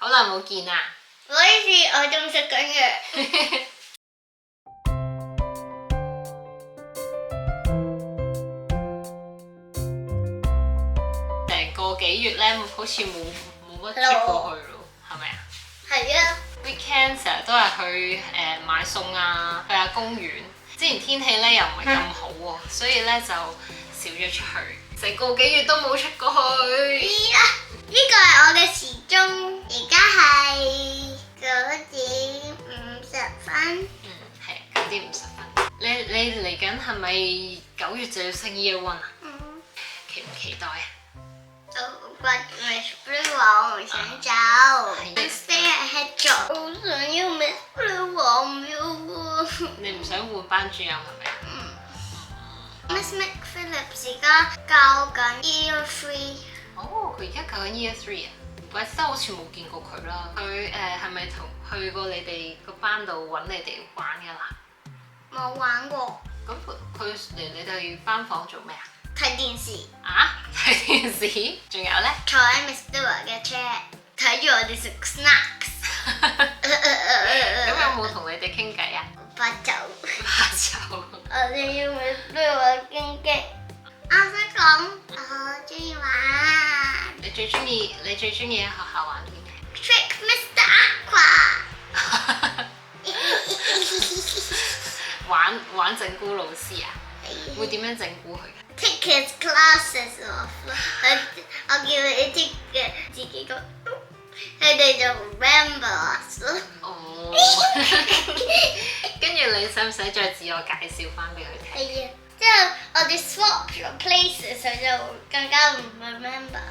好耐冇見啊！嗰時我仲食緊藥。成個幾月咧，好似冇乜出過去咯，係咪啊？係啊。Weekend 成日都係去買餸啊，去下公園。之前天氣咧又唔係咁好喎，所以咧就少咗出去。成個幾月都冇出過去。呢個係我嘅時鐘，而家係9:50。係9:50。你嚟緊係咪9月就要升 Year One 啊？期唔期待啊？Miss Blue 話我唔想走，stay ahead 咗。好想要 Miss Blue 話唔要喎。你唔想換班主任係咪？Miss McPhillips 而家教緊 Year 3。哦，佢而家教緊 Year 3啊？唔怪之得好似冇見過佢啦。佢係咪去過你哋個班度揾你哋玩㗎啦？冇玩過。咁佢嚟你哋班房做咩啊？睇電視。啊？睇電視？仲有咧？坐喺 Miss Stewart 嘅 chair 睇住我哋食 snacks。咁有冇同你哋傾偈啊？發酒。我哋要 Miss Stewart 傾偈。我想講，我好中意玩。你最中意喺學校玩啲咩 ？Trick Mr. Aqua。玩整蠱老師啊？會點樣整蠱佢？Take his glasses off 咯，我叫佢 take 嘅自己個，佢哋就 remember us 咯。哦。跟住你使唔使再自我介紹翻俾佢聽？係啊，之後我哋 swap 咗 places，佢就更加唔 remember。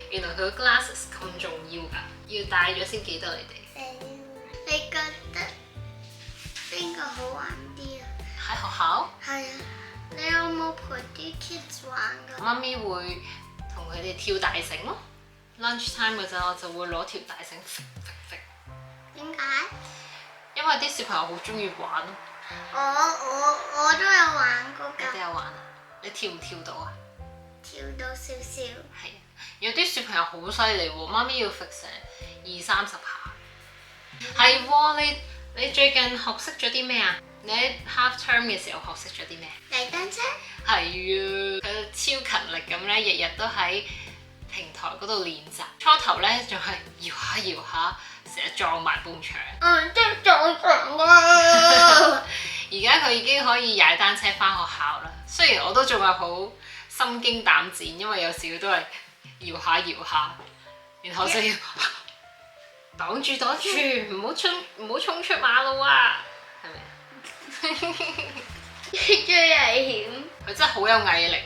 原來佢個 glasses 咁重要㗎，要戴咗先記得你哋。你覺得邊個好玩啲啊？喺學校？係啊。你有冇陪啲 kids 玩㗎？媽咪會同佢哋跳大繩咯。lunch time 嗰陣我就會攞條大繩揈揈揈。點解？因為啲小朋友好中意玩咯。我都有玩過㗎。你都有玩啊？你跳唔跳到啊？跳到少少。係啊，有啲小朋友好犀利喎，媽咪要揈成20-30下。係喎，你最近學識咗啲咩啊？你喺 half term 嘅時候學識咗啲咩？踩單車。係啊，佢超勤力咁咧，日日都喺平台嗰度練習。初頭咧仲係搖下搖下，成日撞埋埲牆。即係撞牆啊！而家佢已經可以踩單車返學校啦。雖然我都仲係好心驚膽戰，因為有時都係搖下搖下，然後就要擋住，唔好衝出馬路啊！係咪？最危險。佢真係好有毅力，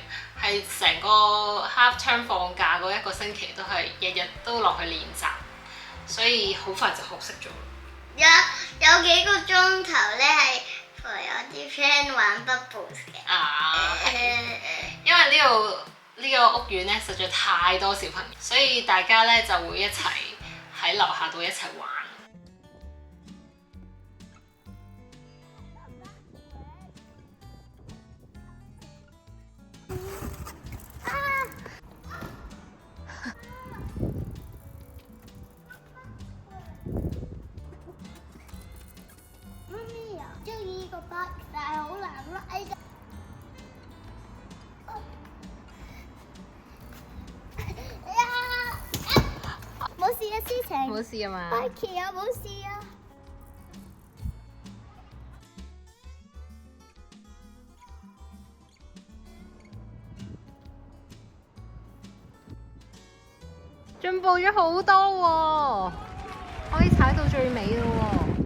係成個 half term 放假嗰1個星期都係日日都落去練習，所以好快就學識咗。有幾個鐘頭咧係陪我啲 friend 玩 bubbles 嘅。因為呢個屋苑咧實在太多小朋友，所以大家咧就會一齊喺樓下度一齊玩。但係好難拉㗎。冇事啊，思晴。冇事啊嘛。Mikey 啊，冇事啊。進步咗好多喎，可以踩到最尾咯喎。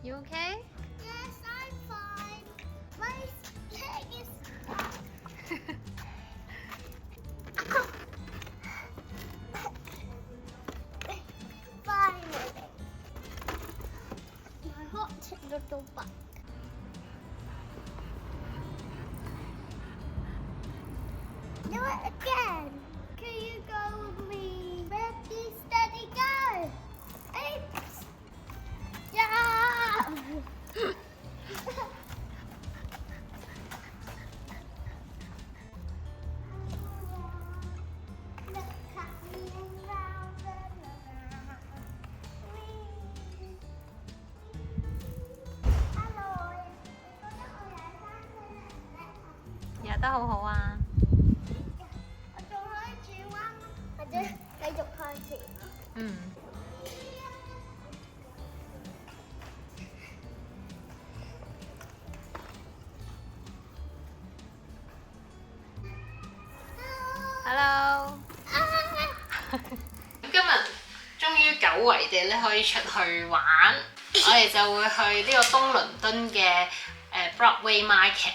You okay? Yes, I'm fine. My leg is. Finally. My hot little butt. Do it again. Can you go with me? Ready, steady, go. Oops. Yeah. 食得好好啊！我仲可以轉彎，或者繼續向前。嗯。Hello。今日終於久違地咧可以出去玩，我哋就會去呢個東倫敦嘅Broadway Market。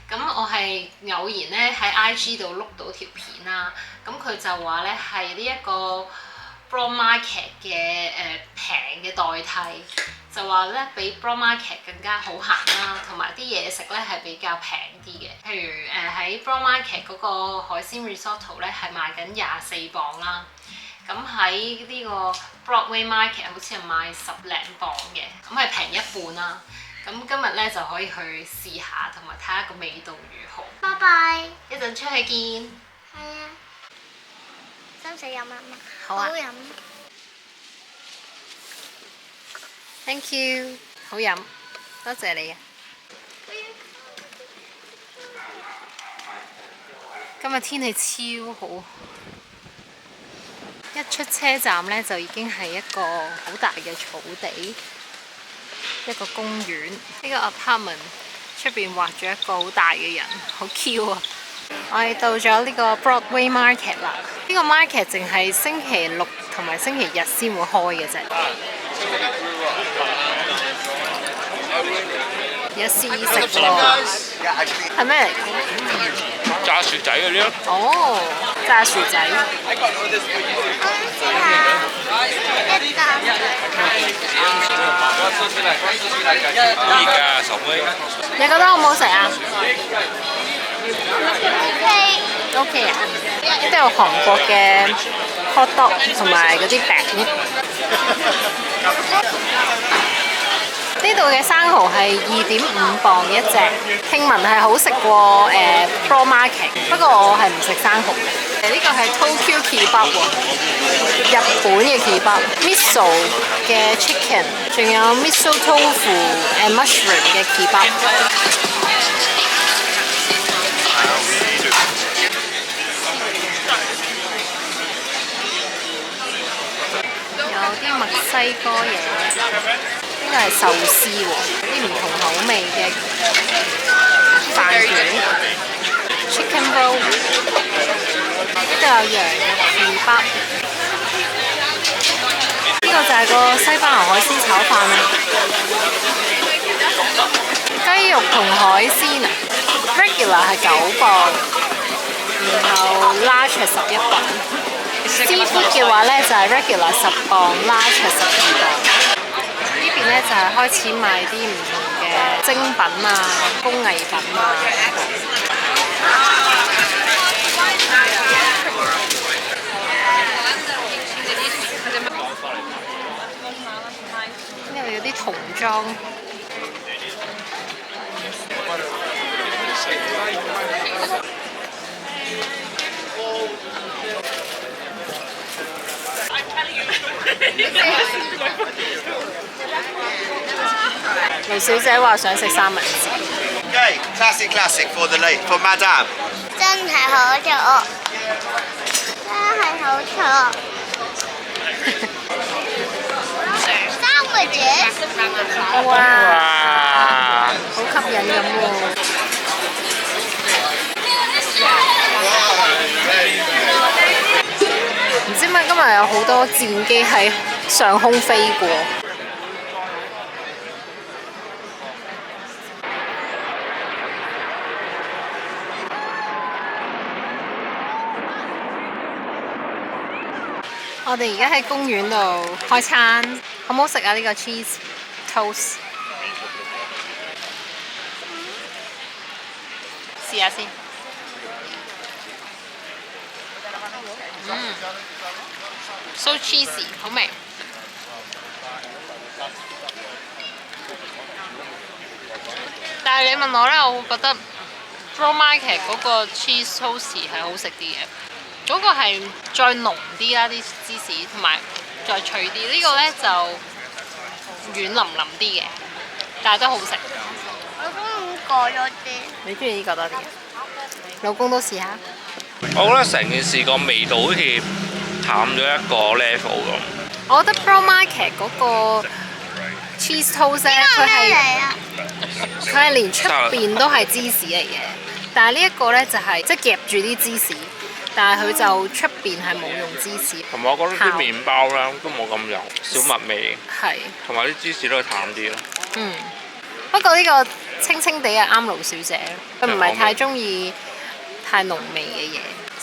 咁我係偶然咧喺 IG 度碌到條片啦，咁佢就話咧係呢一個 Broad Market 嘅平嘅代替，就話咧比 Broad Market 更加好行啦，同埋啲嘢食咧係比較平啲嘅。譬如喺 Broad Market 嗰個海鮮 risotto 咧係賣緊£24啦，咁喺呢個 Broadway Market 好似係賣10零磅嘅，咁係平一半啦。咁今日咧就可以去試下，同埋睇下個味道如何。拜拜。一陣出去見。係啊。使唔使飲啊？好啊。好飲。Thank you。好飲，多謝你啊！今日天氣超好，一出車站咧就已經係一個好大嘅草地。一個公園，呢個 apartment 出邊畫咗一個好大嘅人，好 Q 啊！我哋到咗呢個 Broadway Market 啦。呢個 market 淨係星期六同埋星期日先會開嘅啫。有試食喎，係咩嚟㗎？炸薯仔嗰啲咯。哦，炸薯仔。可以㗎，10蚊。你覺得好唔好食啊 OK。 ？OK 啊！呢度有韓國嘅 hot dog 同埋嗰啲餅。呢度嘅生蠔係2.5磅一隻，聽聞係好食過Broad Market， 不過我係唔食生蠔嘅。呢個係 Tokyo Kebab 喎，日本嘅 Kebab，miso 嘅 chicken， 仲有 miso tofu and mushroom 嘅 Kebab。有啲墨西哥嘢。呢個係壽司喎，有啲唔同口味嘅飯卷 ，chicken roll， 呢度有羊肉麵包，呢個就係個西班牙海鮮炒飯啊，雞肉同海鮮啊 ，regular 係9磅，然後 large 係11磅。Seafood 嘅話咧就係 regular 10磅 ，large 係12磅。呢邊咧就係開始賣啲唔同嘅精品啊、工藝品啊。呢度有啲童裝。盧小姐話想食三文治。Okay, classic for Madame。真係好錯，真係好錯。Sandwiches。哇！好吸引咁喎。唔知點解今日有好多戰機喺上空飛過。我哋而家喺公園度開餐，好唔好食啊？呢個 cheese toast， 試下先。so cheesy， 好味。但係你問我咧，我會覺得 Broad Market 嗰個 cheese toast 係好食啲嘅。嗰個係再濃啲啦，啲芝士同埋再脆啲。呢個咧就軟腍腍啲嘅，但係都好食。我中意呢個多啲。你中意呢個多啲？老公都試下。我覺得成件事個味道好似淡咗一個 level 咁。我覺得 Bro Market 嗰個 cheese toast 咧，呢個係咩嚟啊？佢係連出邊都係芝士嚟嘅，但係呢一個咧就係即係夾住啲芝士，但係佢就出邊係冇用芝士。同埋我覺得啲麵包咧都冇咁油，小麥味，係。同埋啲芝士都係淡啲咯。嗯。不過呢個清清地係啱盧小姐，佢唔係太中意太濃味嘅嘢。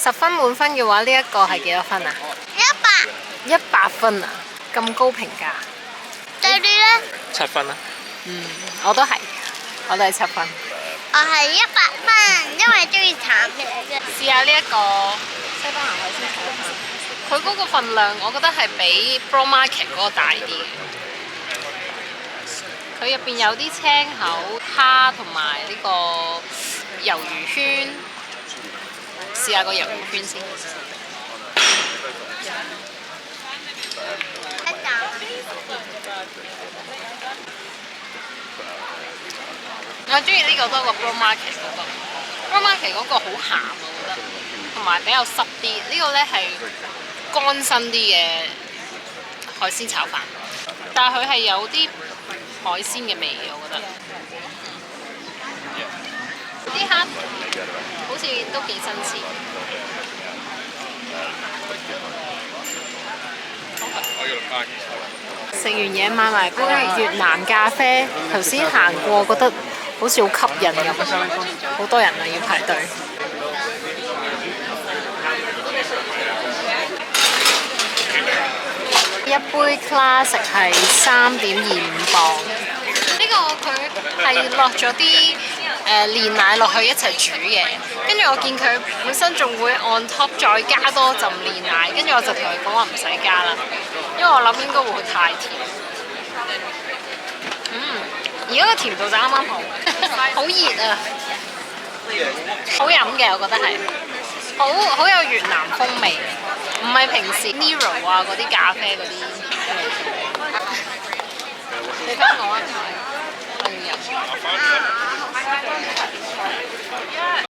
10分滿分嘅話，呢一個係幾多分啊100。 100分啊！咁高評價。對你咧？ 7分啦。我都係7分。我係100分，因為中意淡嘅啫。試下呢一個西班牙海鮮炒飯，佢嗰個份量我覺得係比 Bro Market 嗰個大啲嘅。佢入邊有啲青口蝦同埋呢個魷魚圈，試下個魷魚圈先。我中意呢個多過 Bro Market 嗰個。Bro Market 嗰個好鹹啊，我覺得，同埋比較濕啲。呢個咧係乾身啲嘅海鮮炒飯，但係佢係有啲海鮮嘅味嘅，我覺得。啲蝦好似都幾新鮮。食完嘢買埋杯越南咖啡，頭先行過覺得好似好吸引咁，好多人啊要排隊。一杯 classic 係3.25磅，呢個佢係落咗啲煉奶落去一齊煮嘅，跟住我見佢本身仲會 on top 再加多陣煉奶，跟住我就同佢講話唔使加啦，因為我諗應該會太甜。而家個甜度就啱啱好，好熱啊，好飲嘅我覺得係，好有越南風味，唔係平時 Nero 啊嗰啲咖啡嗰啲味道。你聽我啊，我要飲。